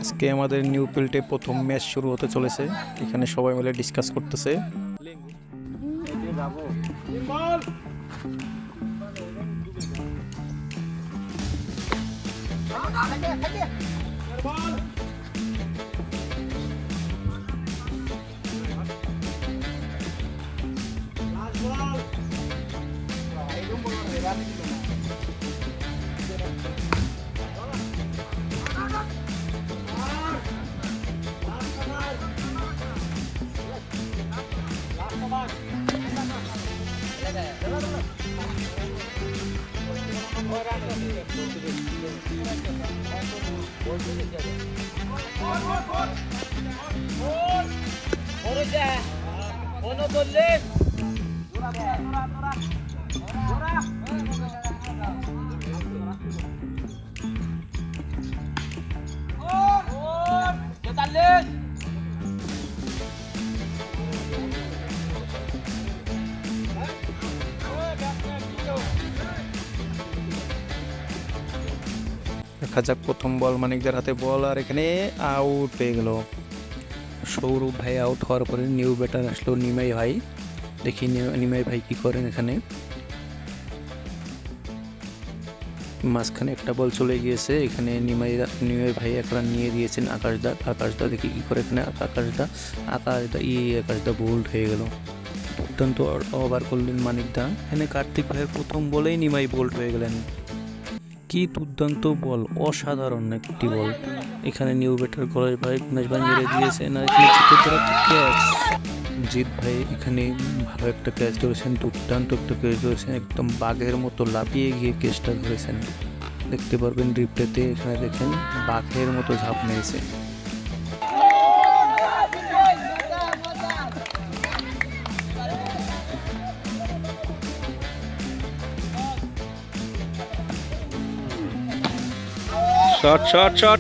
আজকে আমাদের নিউ ফিল্ডে প্রথম ম্যাচ শুরু হতে চলেছে। এখানে সবাই মিলে ডিসকাস করতেছে। দেখা যাক, প্রথম বল মানিকদের হাতে বল, আর এখানে আউট হয়ে গেল। সৌরভ ভাই আউট হওয়ার পরে নিউ ব্যাটার আসলো নিমাই ভাই। দেখি নিমাই ভাই কি করেন। এখানে মাঝখানে একটা বল চলে গিয়েছে। এখানে নিমাই ভাই এক রান নিয়ে দিয়েছেন। আকাশদা দেখি কি করে এখানে। আকাশদা বোল্ড হয়ে গেল। দুর্দান্ত ওভার করলেন মানিকদা। এখানে কার্তিক ভাইয়ের প্রথম বলেই নিমাই বোল্ড হয়ে গেলেন। কি দুর্দান্ত বল, অসাধারণ একটি বল। এখানে নিউ ব্যাটার গণেশ ভাই মেরে দিয়েছেন। আর এখানে ক্যাচ, জিৎ ভাই এখানে ভালো একটা ক্যাচ ধরেছেন, দুর্দান্ত একটা ক্যাচ ধরেছেন। একদম বাঘের মতো লাফিয়ে গিয়ে ক্যাচটা ধরেছেন। দেখতে পারবেন রিপ্লেতে। এখানে দেখেন বাঘের মতো ঝাঁপ মেরেছে। Shot shot shot.